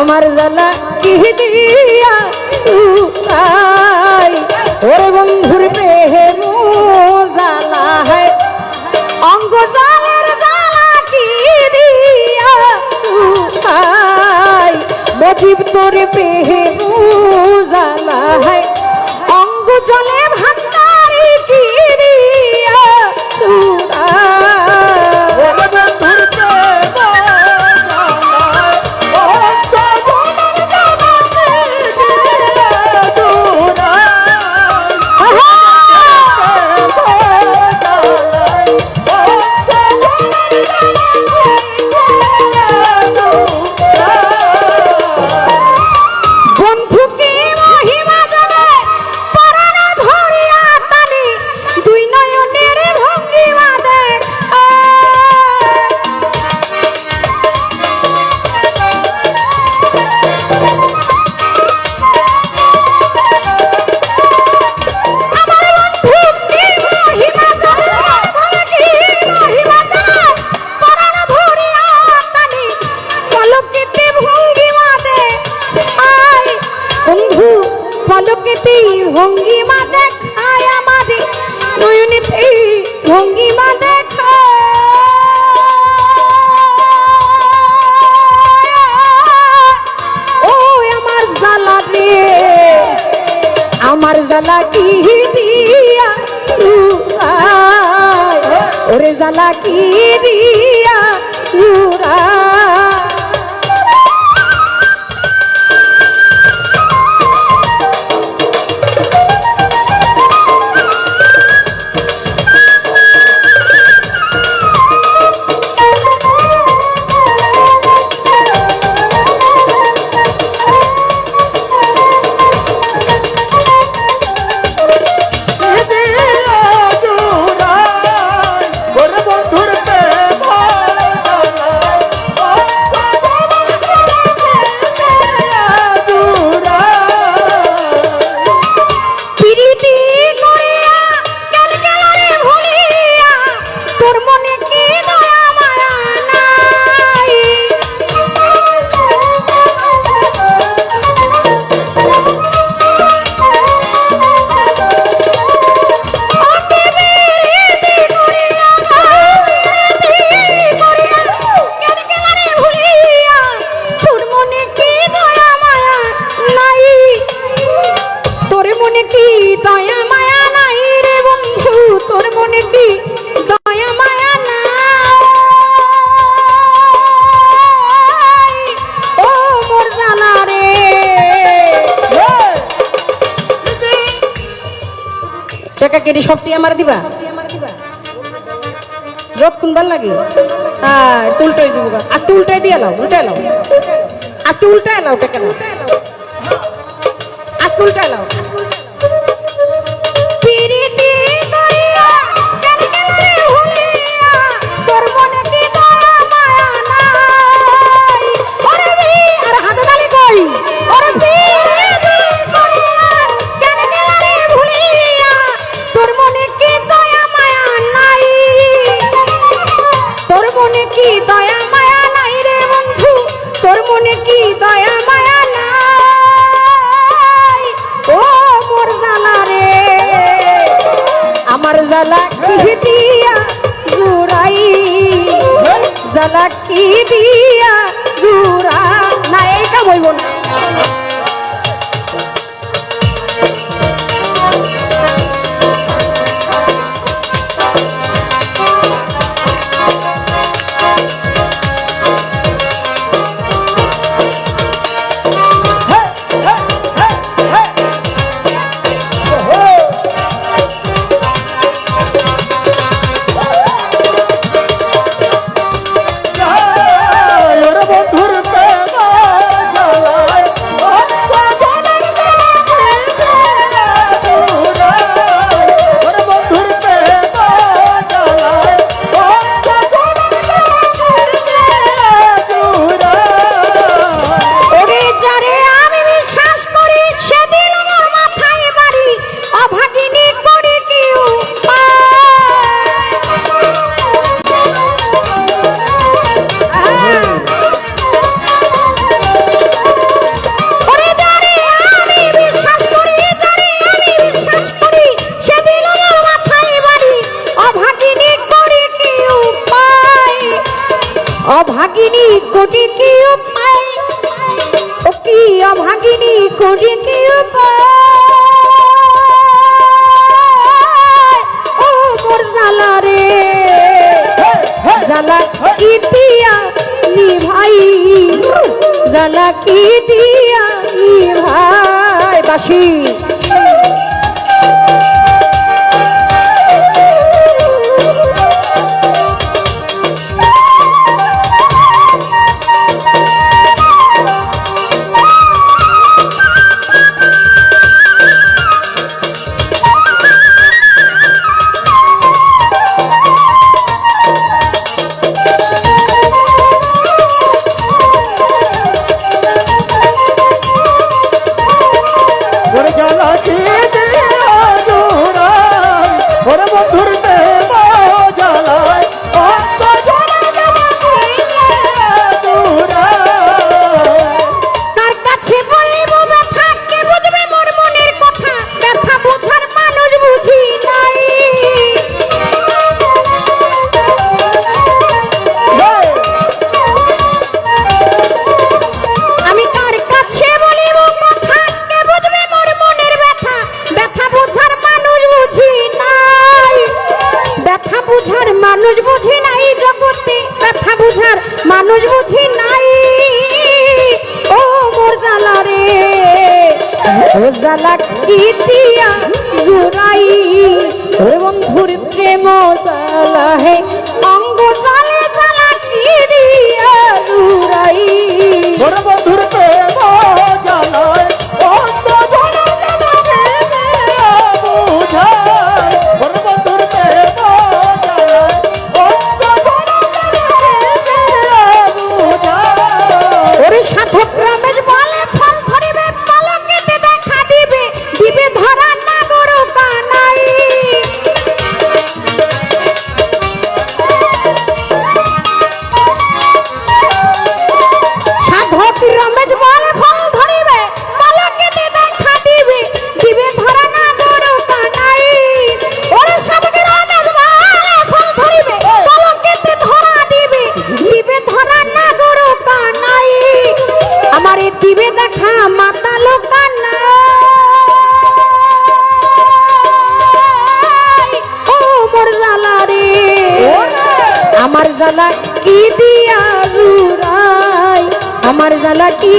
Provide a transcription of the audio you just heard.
আমার জ্বালা কি দিয়া তুই ওরে বন্ধুর প্রেম জ্বালা है অঙ্গ জালের জ্বালা কি দিয়া তুই মজিব তোর প্রেম জ্বালা है অঙ্গ জলে ভান্ডারি কি দিয়া তুই ভঙ্গিমা দেখায় আমাদের নয়নেতে ভঙ্গিমা দেখায় ও আমার জ্বালা রে আমার জ্বালা কি দিয়া ওরে জ্বালা কি দিয়া কেটে সবটি আমার দিবা যতক্ষণ ভাল লাগে উল্টাই যাবো আজকে উল্টাই দিয়ে লাও উল্টাই লাও আজকে উল্টাই লাও টাকা নাও আজকে উল্টাই লাও জ্বালা কি দিয়া জুড়াই জ্বালা কি দিয়া জুড়া না এইটা বলব না করি কি উপায় ও মোর জ্বালা রে জ্বালা কি দিয়া নিভাই জ্বালা কি দিয়া নিভাই বাসি মানুষ বুঝি নাই জগতে ব্যথা বুঝার মানুষ বুঝি নাই ও মোর জ্বালা রে ও জ্বালা কি দিয়া জুড়াই ও বন্ধুর প্রেম জ্বালা হে অঙ্গ জ্বালে জ্বালা কি দিয়া জুড়াই ওর বন্ধুর প্রেম জ্বালায় অঙ্গ জ্বালা জ্বালা বুঝায় ওর বন্ধুর প্রেম সাধক রমেশ বলে ফল ধরিবে পলকেতে দেখা দিবে দিবে ধরা না গরু কানাই সাধক রমেশ বলে ফল ধরিবে পলকেতে দেখা দিবে দিবে ধরা না গরু কানাই ওরে সাধক রমেশ বলে ফল ধরিবে পলকেতে ধরা দিবে দিবে ধরা না গরু কানাই আমারে দিবে দেখা মাতা লোকানা ও মোর জ্বালা রে আমার জ্বালা কি দিয়া রুরাই আমার জ্বালা কি